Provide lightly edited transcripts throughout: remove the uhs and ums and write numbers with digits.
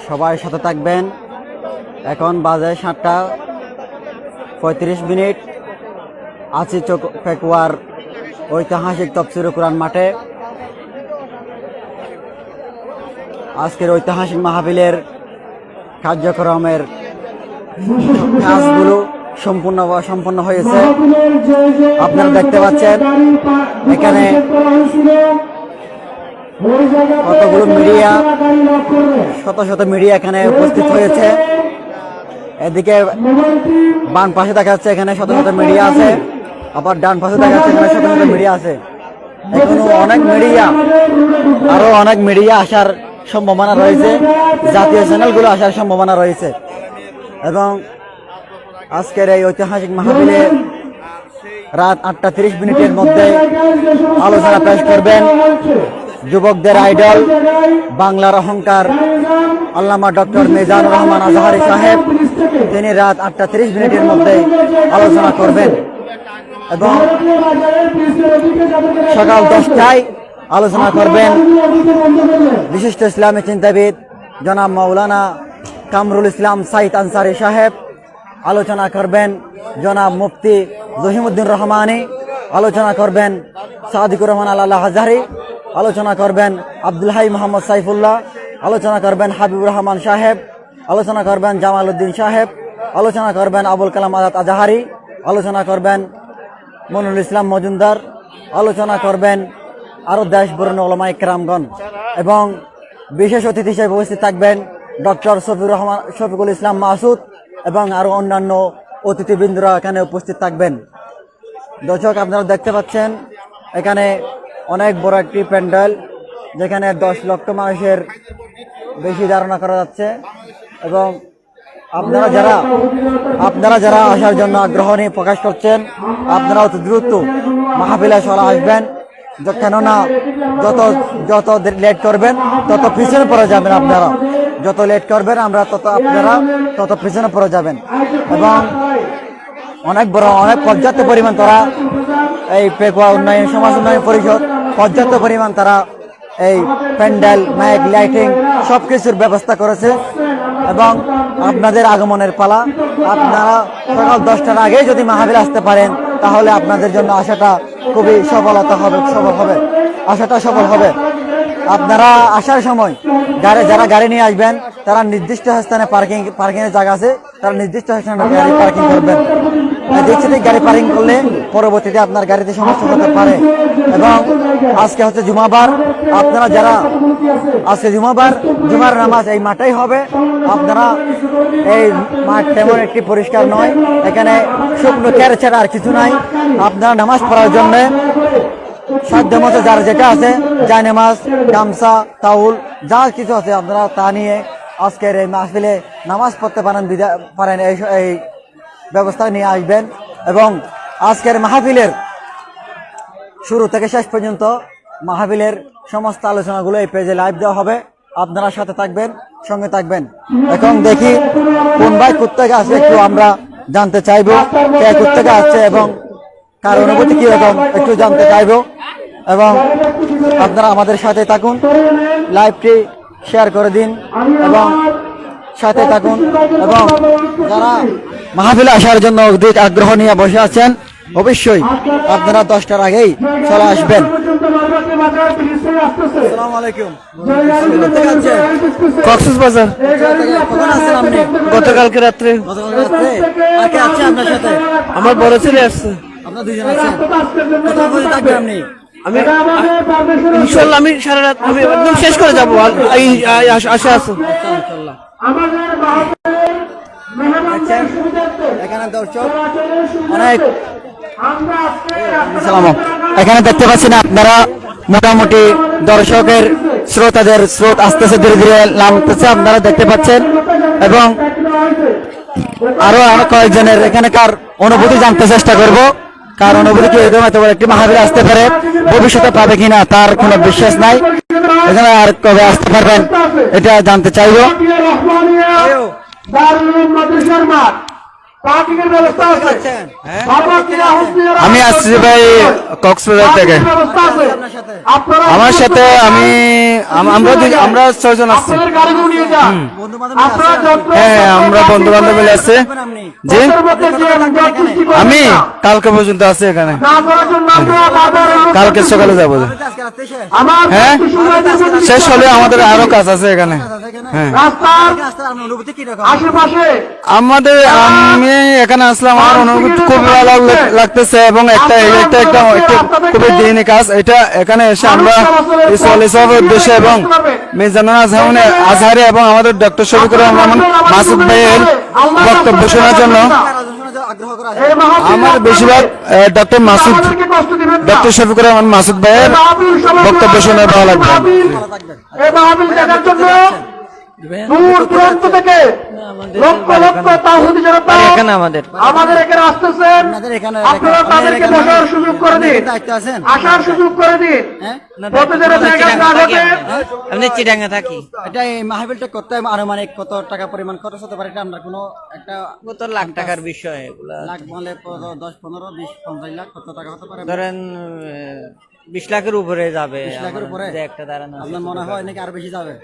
সবাই সাথে থাকবেন। এখন বাজে 7:35। আছি পেকুয়ার ঐতিহাসিক তাফসীরুল কুরআন মাঠে। আজকের ঐতিহাসিক মাহফিলের কার্যক্রমের কাজগুলো সম্পূর্ণ হয়েছে। আপনারা দেখতে পাচ্ছেন এখানে কতগুলো মিডিয়া, শত শত মিডিয়া এখানে উপস্থিত হয়েছে। এদিকে বাম পাশে দেখা যাচ্ছে এখানে শত শত মিডিয়া আছে, আবার ডান পাশে দেখা যাচ্ছে এখানে শত শত মিডিয়া আছে। এখনো অনেক মিডিয়া আসার সম্ভাবনা রয়েছে, জাতীয় চ্যানেলগুলো আসার সম্ভাবনা রয়েছে। এবং আজকের এই ঐতিহাসিক মাহফিলে রাত 8:30 মধ্যে আলোচনা পেশ করবেন যুবকদের আইডল, বাংলার অহংকার আল্লামা ডক্টর মিজানুর রহমান আজহারি সাহেব। তিনি রাত 8:30 মধ্যে আলোচনা করবেন এবং সকাল 10টায় আলোচনা করবেন বিশিষ্ট ইসলামী চিন্তাবিদ জনাব মাওলানা কামরুল ইসলাম সাইদ আনসারী সাহেব। আলোচনা করবেন জনাব মুফতি জহিমউদ্দিন রহমানী। আলোচনা করবেন সাদিকুর রহমান আল্লাহ হাজারি। আলোচনা করবেন আব্দুল হাই মোহাম্মদ সাইফুল্লাহ। আলোচনা করবেন হাবিবুর রহমান সাহেব। আলোচনা করবেন জামাল উদ্দিন সাহেব। আলোচনা করবেন আবুল কালাম আজাদ আজহারি। আলোচনা করবেন মনুল ইসলাম মজুমদার। আলোচনা করবেন আরো দেশবরণ্য উলামায়ে কেরামগণ এবং বিশেষ অতিথি হিসেবে উপস্থিত থাকবেন ডক্টর শফিকুল ইসলাম মাসুদ এবং আরো অন্যান্য অতিথিবৃন্দরা এখানে উপস্থিত থাকবেন। দর্শক, আপনারা দেখতে পাচ্ছেন এখানে অনেক বড় একটি প্যান্ডেল, যেখানে 10 লক্ষ মানুষের বেশি ধারণা করা যাচ্ছে। এবং আপনারা যারা আসার জন্য আগ্রহ নিয়ে প্রকাশ করছেন, আপনারা অতি দ্রুত মাহফিলে চলে আসবেন। কেননা যত লেট করবেন তত পিছনে পড়ে যাবেন। আপনারা যত লেট করবেন আপনারা তত পিছনে পড়ে যাবেন। এবং অনেক পর্যাপ্ত পরিমাণ তারা এই পেকুয়া উন্নয়ন সমাজ উন্নয়ন পরিষদ পর্যাপ্ত পরিমাণ তারা এই প্যান্ডেল, মাইক, লাইটিং সবকিছুর ব্যবস্থা করেছে। এবং আপনাদের আগমনের পালা। আপনারা সকাল 10টার আগে যদি মাহফিল আসতে পারেন তাহলে আপনাদের জন্য আশাটা খুবই সফল হবে। আপনারা আসার সময় যারা গাড়ি নিয়ে আসবেন তারা নির্দিষ্ট স্থানে পার্কিং এর জায়গা আছে, তারা নির্দিষ্ট স্থানে গাড়ি পার্কিং করবেন। গাড়ি পার্কিং করলে পরবর্তীতে আপনার গাড়িতে সমস্যা হতে পারে। এবং আজকে হচ্ছে জুমাবার, আপনারা যারা আজকে জুমার নামাজ এই মাঠেই হবে। আপনারা এই মাঠ তেমন একটি পরিষ্কার নয়, এখানে শুকনো কের ছাড়া আর কিছু নাই। আপনারা নামাজ পড়ার জন্য সাধ্য মতো যার যেটা আছে, জায়নামাজ, গামছা, তাউল যা কিছু আছে আপনারা তা নিয়ে আজকের এই মাহফিলে নামাজ পড়তে পারেন এই ব্যবস্থা নিয়ে আসবেন। এবং আজকের মাহফিলের শুরু থেকে শেষ পর্যন্ত মাহফিলের সমস্ত আলোচনাগুলো এই পেজে লাইভ দেওয়া হবে। আপনারা সাথে থাকবেন, সঙ্গে থাকবেন। এখন দেখি কোন ভাই কোত্থেকে আসবে একটু আমরা জানতে চাইবো, কে কোত্থেকে আসছে এবং কার অনুভূতি কিরকম একটু জানতে চাইবো। এবং আপনারা আমাদের সাথে থাকুন, লাইভটি শেয়ার করে দিন এবং সাথে থাকুন। এবং যারা মাহফিলে আসার জন্য অধিক আগ্রহ নিয়ে বসে আছেন অবশ্যই আপনারা 10টার আগেই চলে আসবেন। আসসালামু আলাইকুম। কক্সবাজার। কখন আসছেন আপনি? গতকালকে রাত্রে। আর কে আছে আপনার সাথে? আমার বড় ছেলে আসছে। আপনার দুজন আছেন? কত বজে থাকবেন আপনি? আমি ইনশাল্লাহ আমি সারা রাত আমি একদম শেষ করে যাবো। আশা আছে। এখানে দর্শক অনেক এখানে দেখতে পাচ্ছেন আপনারা মোটামুটি দর্শকের স্রোত আসতেছে, ধীরে ধীরে নামতেছে, আপনারা দেখতে পাচ্ছেন। এবং আরো কয়েকজনের এখানকার অনুভূতি জানতে চেষ্টা করব। কার অনুভূতি কি এরকম এত বড় একটি মাহফিল আসতে পারে, ভবিষ্যতে পাবে কিনা তার কোনো বিশ্বাস নাই। এখানে আর কবে আসতে পারবেন এটা জানতে চাইবো। পার্কিংয়ের ব্যবস্থা আছে। বাবা কিনা হুজুর আমি আসছি ভাই কক্সবাজার থেকে। ব্যবস্থা আছে। আপনারা আমার সাথে আমরা 6 জন আসছি। আপনাদের গাড়িগুলো নিয়ে যান। বন্ধু বান্ধব আপনারা যন্ত্র হ্যাঁ, আমরা বন্ধু বান্ধব মিলে আসছি। আপনি জি, যন্ত্রের মধ্যে যে আমরা সৃষ্টি করবেন আমি না। কালকে পর্যন্ত আছি এখানে। না করার জন্য আমরা বারবার অনুরোধ কালকে করতেছি। সকালে যাবো। আজকে রাতে শেষ আমার হ্যাঁ, ব্যক্তি সময় যদি শেষ হলে আমাদের আরো কাজ আছে এখানে। হ্যাঁ, রাস্তার রাস্তার আপনার অনুভূতি কি রকম? আশেপাশে আমি এখানে আসলাম, আমার অনুভূতি খুব ভালো লাগতেছে এবং একটা খুবই দিনই কাজ এটা। এখানে এসে আমরা ইসলামের উদ্দেশ্যে এবং মিজানুল আজহারি এবং আমাদের ডক্টর শফিকুর রহমান মাসুদ ভাইয়ের বক্তব্য শোনার জন্য আগ্রহ করা এই মাহফিল আমার বেশিরভাগ ডক্টর মাসুদ আমাদেরকে কষ্ট দিবেন না। ডক্টর শফিকুর রহমান মাসুদ ভাইয়ের বক্তব্য শুনে ভালো লাগবে। এই মাহফিল দেখার জন্য দূর দূরান্ত থেকে লক্ষ লক্ষ তাওহীদি জনতা আমাদের এখানে আসতেছেন। আপনাদের এখানে আপনারা তাদেরকে বসার সুযোগ করে দিন, দায়িত্ব আছেন আসার সুযোগ করে দিন। হ্যাঁ প্রতি যেন জায়গা না ঘটে। আমি চিটাঙ্গা থাকি। এটা এই মাহফিলটা করতে আনুমানিক কত টাকা পরিমাণ খরচ হতে পারে? এটা আমরা কোনো একটা কত লাখ টাকার বিষয় এগুলা। লাখ বলে 10 15 20 50 লাখ কত টাকা হতে পারে? ধরেন 20 লাখের উপরে যাবে। 20 লাখের উপরে? যে একটা ধারণা আছে। আপনার মনে হয় নাকি আরো বেশি যাবে?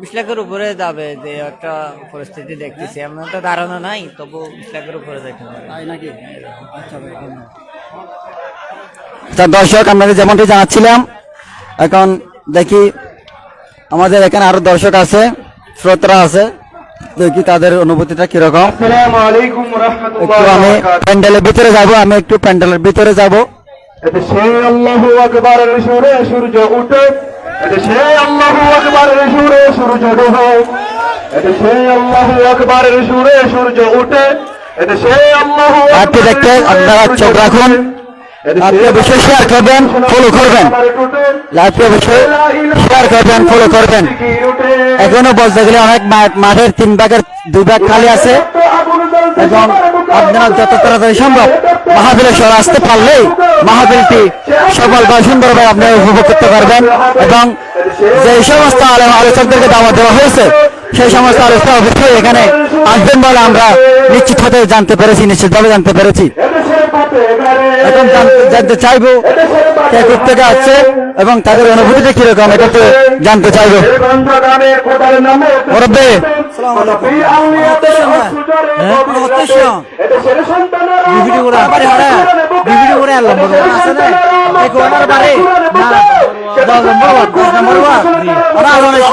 20 লাখের উপরে যাবে যে একটা পরিস্থিতি দেখতেছি। আমার তো ধারণা নাই, তবু 20 লাখের উপরে যেতে পারে। তাই নাকি? আচ্ছা ভাই, ধন্যবাদ। তা দর্শক, আপনাদের যেমনটি জানাচ্ছিলাম, এখন দেখি আমাদের এখানে আরো দর্শক আছে, শ্রোতারা আছে, দেখি তাদের অনুভূতিটা কিরকম। আসসালামু আলাইকুম ওয়া একটু রাহমাতুল্লাহি আমি ওয়া বারাকাতুহু। প্যান্ডেলের ভিতরে যাব, আমি একটু প্যান্ডেলের ভিতরে যাব। এতে সেই আল্লাহু আকবারের সুরে সূর্য উঠে, এতে সেই আল্লাহু আকবারের সুরে সূর্য ডোবে, এতে সেই আল্লাহু আকবারের সুরে সূর্য উঠে, এতে সেই আল্লাহু আপনি দেখতে আপনারা চোখ রাখুন, আপনি অবশ্যই শেয়ার করবেন, ফলো করবেন, লাইভটি অবশ্যই শেয়ার করবেন, ফলো করবেন। এখনো বলতে গেলে অনেক মাঠের 3 ভাগের 2 ভাগ খালি আছে এবং আপনারা যত তাড়াতাড়ি সম্ভব মাহফিলে সরে আসতে পারলেই মাহফিলটি সফল বা সুন্দরভাবে আপনি উপভোগ করতে পারবেন এবং যে সমস্ত আলোচকদেরকে দাওয়াত দেওয়া হয়েছে সেই সমস্ত আলোচনা অবশ্যই এখানে আসবেন বলে আমরা নিশ্চিত হতে জানতে পেরেছি, নিশ্চিতভাবে জানতে পেরেছি। এখন জানতে চাইবো কে কোথেকে আসছে এবং তাদের অনুভূতিটা কিরকম, এটা তো জানতে চাইবো। মুরব্বি, ভিডিও করে আনলাম বড় আছে না এই কোনার বাড়ি না 10 নম্বর ওয়ার্ড 10 নম্বর ওয়ার্ড ওরা আলোচনা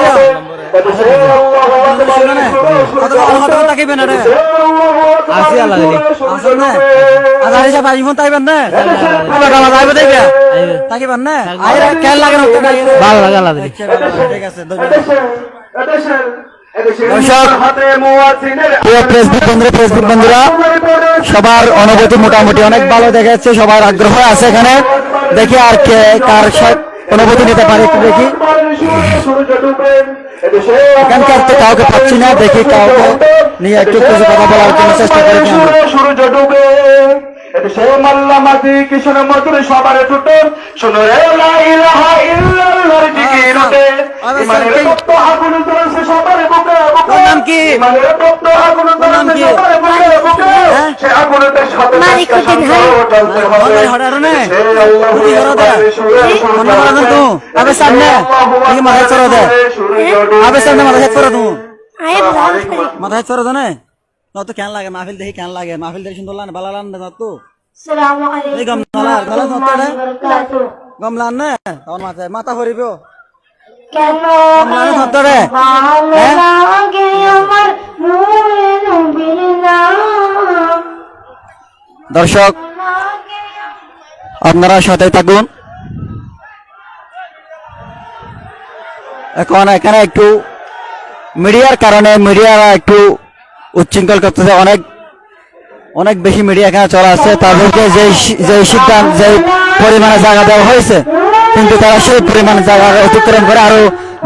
কত কথা তাকিবেন রে আসি আল্লাহ দিলি আসল না আজ হিসাব আইফোন তাইবেন না কালা যাইবে দেখবে তাকিবেন না আইরা কেন লাগে না ভালো লাগে আল্লাহ দিলি ঠিক আছে ফেসবুক বন্ধুরা, সবার অনুভূতি মোটামুটি অনেক ভালো দেখা যাচ্ছে, সবার আগ্রহ আছে এখানে। দেখি আর কে কার অনুভূতি নিতে পারে, একটু দেখি। এখানকার তো কাউকে পাচ্ছি না, দেখি কাউকে নিয়ে একটু কিছু কথা বলার জন্য চেষ্টা করি। সূর্য ডুবে, এতে সে মাল্লা মাটি কিশোর মধুর সবার টুটে, শোনো রে লা ইলাহা ইল্লাল্লাহর জিকির ওঠে, ইমানের তপ্ত আগুন জ্বলছে সবার বুকে বুকে, নাম কি? ইমানের তপ্ত আগুন জ্বলছে সবার বুকে বুকে, সে আগুনের সাথে জ্বলতে হবে। হঠাৎ না সে আল্লাহু আকবার সুরে মনে করেন তো আবে সামনে কি মাথা চড়া দে আবে সামনে মাথা চড়া দু মাথা চড়া দে না না তো কেন লাগে মাহফিল দেখি কেন লাগে মাহফিল দেখি সুন্দর লাগে ভালো লাগে না তো আসসালামু আলাইকুম এই গমলার গলা ওয়া নতড়ে বারাকাতুহু। গমলার না তখন মাথা মাথা ভরিব কেন গমলার নতড়ে ভালো লাগে আমার নূরে নবীর নাম দর্শক, লাগে আপনারা সাথে থাকুন। এখন এখানে একটু মিডিয়ার কারণে মিডিয়ারা একটু উচ্ছৃঙ্খল করতেছে, অনেক বেশি মিডিয়া এখানে চলে আসছে। তাদেরকে যে সিদ্ধান্ত যে পরিমাণে জায়গা দেওয়া হয়েছে, কিন্তু তারা সেই পরিমাণে জায়গা অতিক্রম করে আরো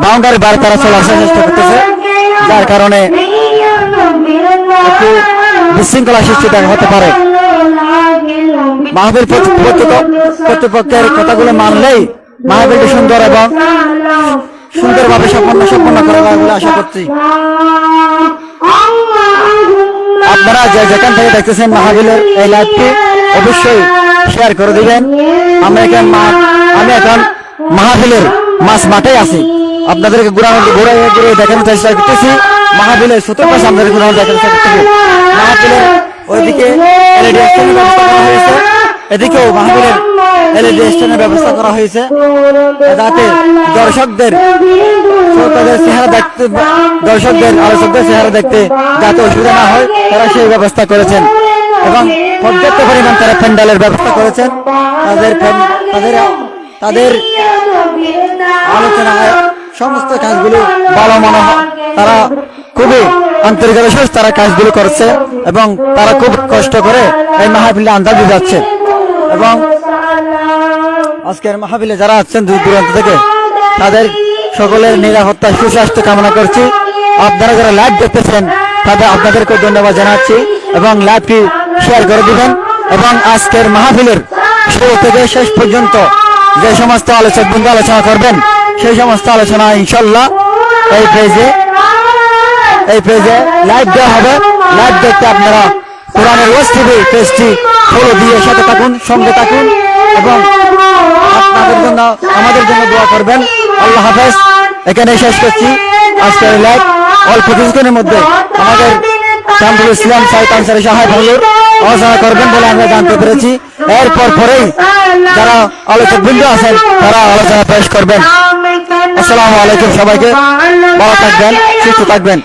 বাউন্ডারি বাড়ি তারা চলে আসার চেষ্টা করতেছে, যার কারণে একটু বিশৃঙ্খলা সৃষ্টি দেখা হতে পারে। মাহফিল কর্তৃপক্ষের কথাগুলো মানলেই মাহফিলটি সুন্দর এবং সুন্দরভাবে সম্পন্ন করা যায় বলে আশা করছি। আপনারা যে যেখান থেকে দেখতেছেন মাহফিলের এই লাইভটি অবশ্যই শেয়ার করে দিবেন। আমি এখন মাহফিলের মাঠে আছি, আপনাদেরকে ঘুরে দেখানোর চেষ্টা করতেছি। মাহফিলের চতুর্পাশে আপনাদের ঘুরানোর দেখানোর চেষ্টা করতেছি। মাহফিলের ওইদিকে এলইডি স্ট্যান্ডের ব্যবস্থা করা হয়েছে, এদিকেও মাহফিলের এলইডি স্ট্যান্ডের ব্যবস্থা করা হয়েছে, যাতে দর্শকদের আলোচকদের চেহারা দেখতে যাতে অসুবিধা না হয়, তারা সেই ব্যবস্থা করেছেন এবং পর্যাপ্ত পরিমাণ তারা প্যান্ডেলের ব্যবস্থা করেছেন। তাদের আলোচনায় সমস্ত কাজগুলো ভালো মনে হয়, তারা খুবই আন্তরিকতার সাথে তারা কাজগুলো করছে এবং তারা খুব কষ্ট করে এই মাহফিলে আন্দাজ যাচ্ছে। এবং আজকের মাহফিলে যারা আছেন দূর দূরান্ত থেকে, তাদের সকলের নিরাপত্তা সুস্বাস্থ্য কামনা করছি। আপনারা যারা লাইভ দেখতেছেন তাদের আপনাদেরকে ধন্যবাদ জানাচ্ছি এবং লাইভটি শেয়ার করে দিবেন। এবং আজকের মাহফিলের শুরু থেকে শেষ পর্যন্ত যে সমস্ত আলোচক বৃন্দ আলোচনা করবেন, সেই সমস্ত আলোচনা ইনশাল্লাহ এই পেজে লাইভ দেওয়া হবে। লাইভ দেখতে আপনারা কোরআনের ওয়াজ টিভি পেজটি ফলো দিয়ে সাথে থাকুন, সঙ্গে থাকুন এবং আপনাদের জন্য আমাদের জন্য দোয়া করবেন। আল্লাহ হাফেজ। এখানে শেষ করছি আজকের লাইভ। অল্প কিছুক্ষণের মধ্যে আমাদের শামসুল ইসলাম সাইদ আনসারী সাহেব হুজুর আলোচনা করবেন বলে আমরা জানতে পেরেছি। এরপর পরেই যারা আলোচক বৃন্দ আছেন তারা আলোচনা পেশ করবেন। আসসালামু আলাইকুম, সবাইকে ভালো থাকবেন, সুস্থ থাকবেন।